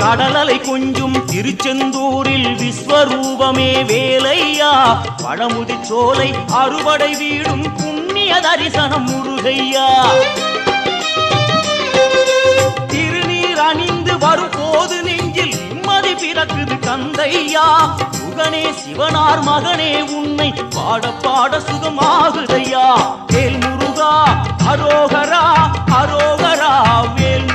கடலலை கொஞ்சும் திருச்செந்தூரில் விஸ்வரூபமே வேலையா பழமுதி சோலை அறுபடை வீடும் புண்ணிய தரிசனம் முருகையா திருநீர் அணிந்து வரும் போது நெஞ்சில் நிம்மதி பிறக்குது கந்தையா சுகனே சிவனார் மகனே உன்னை பாட பாட சுகமாகுதையா வேல் முருகா அரோகரா அரோகரா வேல்